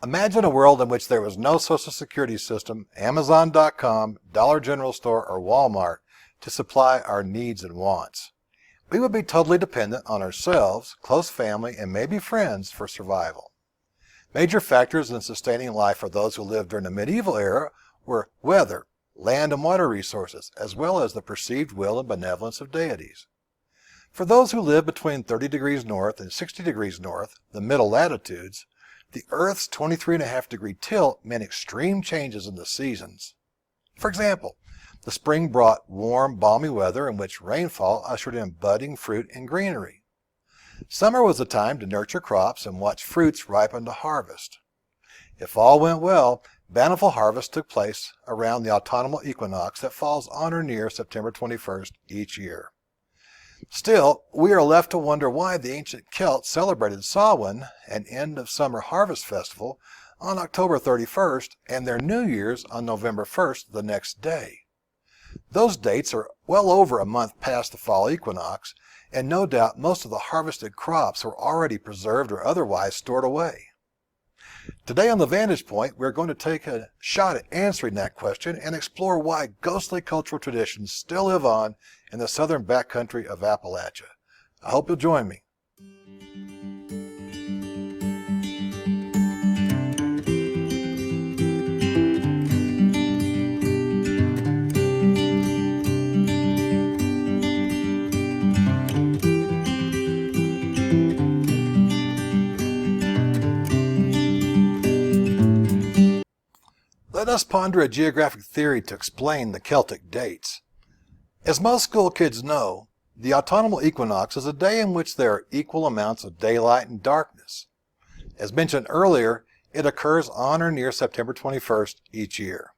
Imagine a world in which there was no social security system, Amazon.com, Dollar General Store, or Walmart to supply our needs and wants. We would be totally dependent on ourselves, close family, and maybe friends for survival. Major factors in sustaining life for those who lived during the medieval era were weather, land and water resources, as well as the perceived will and benevolence of deities. For those who lived between 30 degrees north and 60 degrees north, the middle latitudes, the Earth's 23.5-degree tilt meant extreme changes in the seasons. For example, the spring brought warm, balmy weather in which rainfall ushered in budding fruit and greenery. Summer was the time to nurture crops and watch fruits ripen to harvest. If all went well, bountiful harvest took place around the autumnal equinox that falls on or near September 21st each year. Still, we are left to wonder why the ancient Celts celebrated Samhain, an end-of-summer harvest festival, on October 31st and their New Year's on November 1st the next day. Those dates are well over a month past the fall equinox, and no doubt most of the harvested crops were already preserved or otherwise stored away. Today on The Vantage Point, we're going to take a shot at answering that question and explore why ghostly cultural traditions still live on in the southern backcountry of Appalachia. I hope you'll join me. Let us ponder a geographic theory to explain the Celtic dates. As most school kids know, the autumnal equinox is a day in which there are equal amounts of daylight and darkness. As mentioned earlier, it occurs on or near September 21st each year.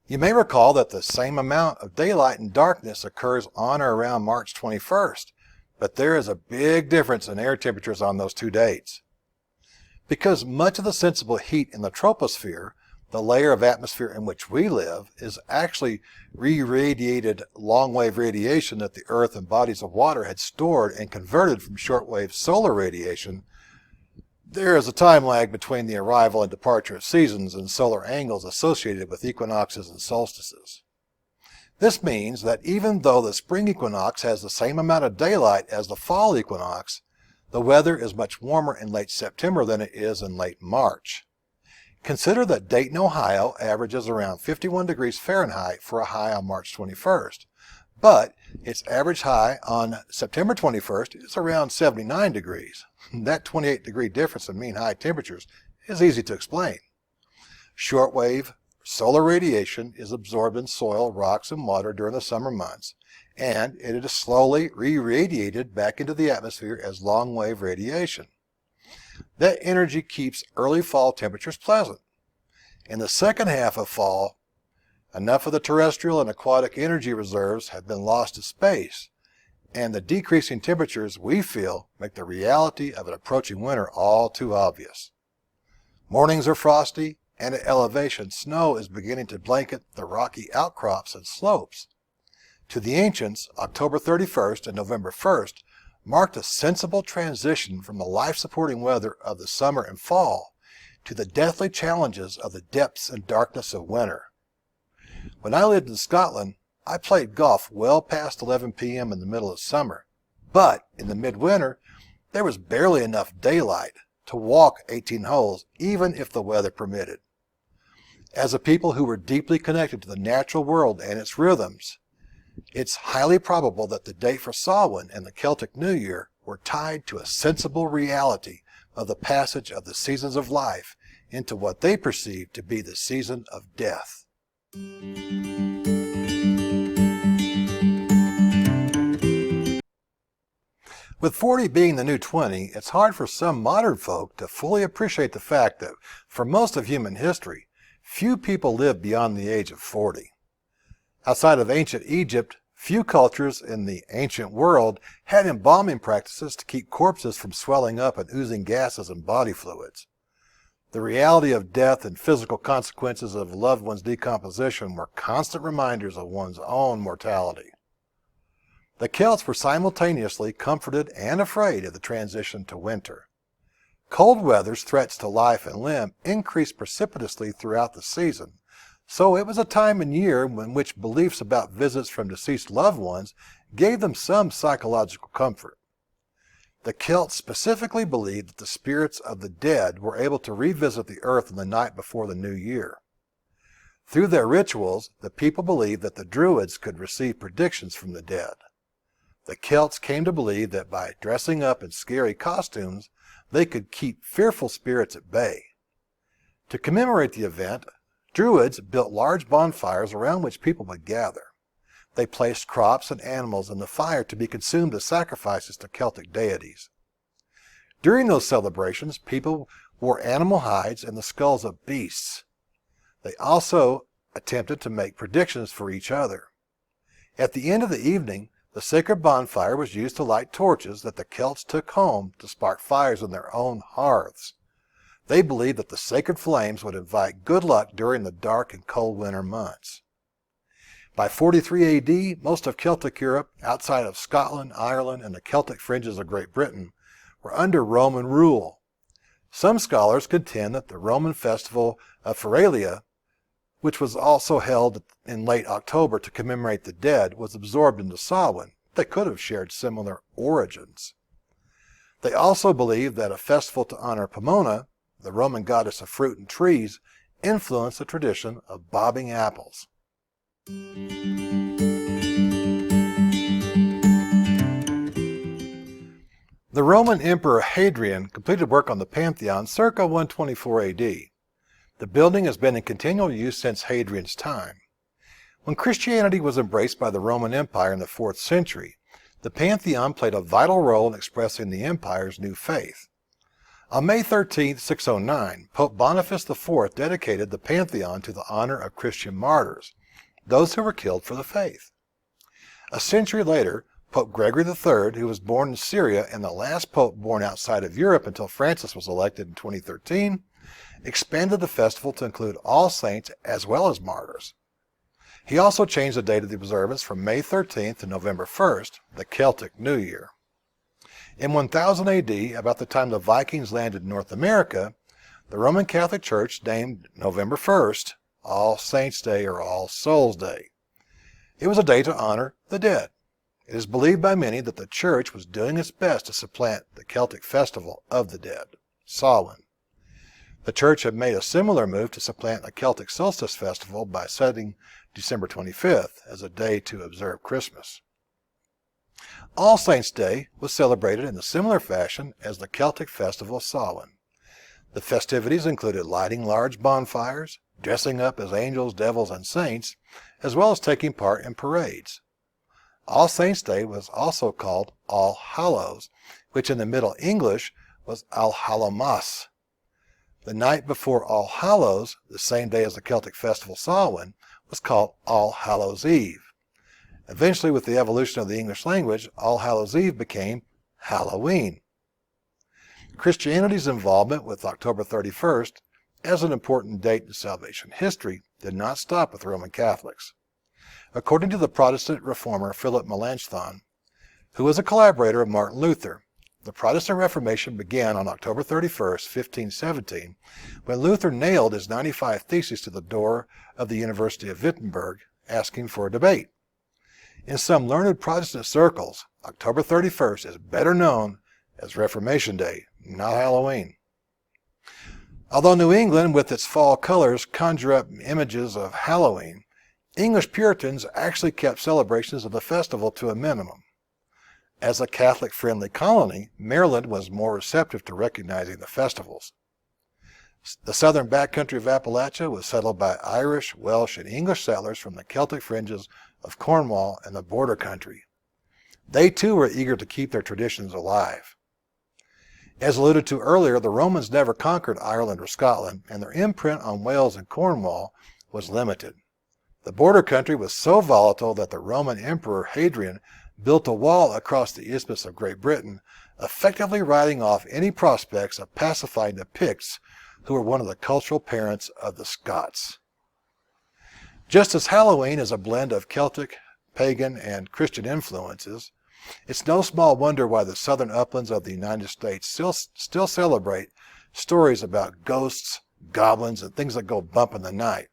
You may recall that the same amount of daylight and darkness occurs on or around March 21st, but there is a big difference in air temperatures on those two dates. Because much of the sensible heat in the troposphere, the layer of atmosphere in which we live, is actually re-radiated long-wave radiation that the Earth and bodies of water had stored and converted from short-wave solar radiation. There is a time lag between the arrival and departure of seasons and solar angles associated with equinoxes and solstices. This means that even though the spring equinox has the same amount of daylight as the fall equinox, the weather is much warmer in late September than it is in late March. Consider that Dayton, Ohio averages around 51 degrees Fahrenheit for a high on March 21st, but its average high on September 21st is around 79 degrees. That 28-degree difference in mean high temperatures is easy to explain. Shortwave solar radiation is absorbed in soil, rocks, and water during the summer months, and it is slowly re-radiated back into the atmosphere as long-wave radiation. That energy keeps early fall temperatures pleasant. In the second half of fall, enough of the terrestrial and aquatic energy reserves have been lost to space, and the decreasing temperatures we feel make the reality of an approaching winter all too obvious. Mornings are frosty, and at elevation, snow is beginning to blanket the rocky outcrops and slopes. To the ancients, October 31st and November 1st marked a sensible transition from the life-supporting weather of the summer and fall to the deathly challenges of the depths and darkness of winter. When I lived in Scotland, I played golf well past 11 p.m. in the middle of summer, but in the midwinter, there was barely enough daylight to walk 18 holes, even if the weather permitted. As a people who were deeply connected to the natural world and its rhythms, it's highly probable that the date for Samhain and the Celtic New Year were tied to a sensible reality of the passage of the seasons of life into what they perceived to be the season of death. With 40 being the new 20, it's hard for some modern folk to fully appreciate the fact that, for most of human history, few people lived beyond the age of 40. Outside of ancient Egypt, few cultures in the ancient world had embalming practices to keep corpses from swelling up and oozing gases and body fluids. The reality of death and physical consequences of a loved one's decomposition were constant reminders of one's own mortality. The Celts were simultaneously comforted and afraid of the transition to winter. Cold weather's threats to life and limb increased precipitously throughout the season, so it was a time in year in which beliefs about visits from deceased loved ones gave them some psychological comfort. The Celts specifically believed that the spirits of the dead were able to revisit the earth on the night before the new year. Through their rituals, the people believed that the Druids could receive predictions from the dead. The Celts came to believe that by dressing up in scary costumes, they could keep fearful spirits at bay. To commemorate the event, Druids built large bonfires around which people would gather. They placed crops and animals in the fire to be consumed as sacrifices to Celtic deities. During those celebrations, people wore animal hides and the skulls of beasts. They also attempted to make predictions for each other. At the end of the evening, the sacred bonfire was used to light torches that the Celts took home to spark fires on their own hearths. They believed that the sacred flames would invite good luck during the dark and cold winter months. By 43 AD, most of Celtic Europe, outside of Scotland, Ireland, and the Celtic fringes of Great Britain, were under Roman rule. Some scholars contend that the Roman festival of Feralia, which was also held in late October to commemorate the dead, was absorbed into Samhain. They could have shared similar origins. They also believed that a festival to honor Pomona, the Roman goddess of fruit and trees, influenced the tradition of bobbing apples. The Roman Emperor Hadrian completed work on the Pantheon circa 124 AD. The building has been in continual use since Hadrian's time. When Christianity was embraced by the Roman Empire in the 4th century, the Pantheon played a vital role in expressing the empire's new faith. On May 13, 609, Pope Boniface IV dedicated the Pantheon to the honor of Christian martyrs, those who were killed for the faith. A century later, Pope Gregory III, who was born in Syria and the last pope born outside of Europe until Francis was elected in 2013, expanded the festival to include all saints as well as martyrs. He also changed the date of the observance from May 13th to November 1st, the Celtic New Year. In 1000 AD, about the time the Vikings landed in North America, the Roman Catholic Church named November 1st All Saints' Day or All Souls' Day. It was a day to honor the dead. It is believed by many that the Church was doing its best to supplant the Celtic festival of the dead, Samhain. The Church had made a similar move to supplant the Celtic solstice festival by setting December 25th as a day to observe Christmas. All Saints' Day was celebrated in a similar fashion as the Celtic festival of Samhain. The festivities included lighting large bonfires, dressing up as angels, devils, and saints, as well as taking part in parades. All Saints' Day was also called All Hallows, which in the Middle English was All Hallowmas. The night before All Hallows, the same day as the Celtic festival Samhain, was called All Hallows Eve. Eventually, with the evolution of the English language, All Hallows Eve became Halloween. Christianity's involvement with October 31st as an important date in salvation history did not stop with Roman Catholics. According to the Protestant reformer Philip Melanchthon, who was a collaborator of Martin Luther, the Protestant Reformation began on October 31st, 1517, when Luther nailed his 95 Theses to the door of the University of Wittenberg, asking for a debate. In some learned Protestant circles, October 31st is better known as Reformation Day, not Halloween. Although New England, with its fall colors, conjure up images of Halloween, English Puritans actually kept celebrations of the festival to a minimum. As a Catholic-friendly colony, Maryland was more receptive to recognizing the festivals. The southern backcountry of Appalachia was settled by Irish, Welsh, and English settlers from the Celtic fringes of Cornwall and the border country. They too were eager to keep their traditions alive. As alluded to earlier, the Romans never conquered Ireland or Scotland, and their imprint on Wales and Cornwall was limited. The border country was so volatile that the Roman Emperor Hadrian built a wall across the Isthmus of Great Britain, effectively writing off any prospects of pacifying the Picts, who were one of the cultural parents of the Scots. Just as Halloween is a blend of Celtic, pagan and Christian influences, it's no small wonder why the southern uplands of the United States still celebrate stories about ghosts, goblins, and things that go bump in the night.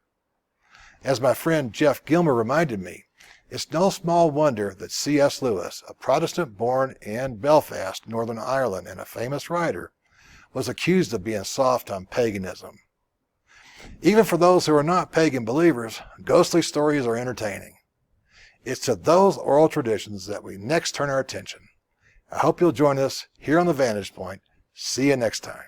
As my friend Jeff Gilmer reminded me, it's no small wonder that C.S. Lewis, a Protestant born in Belfast, Northern Ireland, and a famous writer, was accused of being soft on paganism. Even for those who are not pagan believers, ghostly stories are entertaining. It's to those oral traditions that we next turn our attention. I hope you'll join us here on The Vantage Point. See you next time.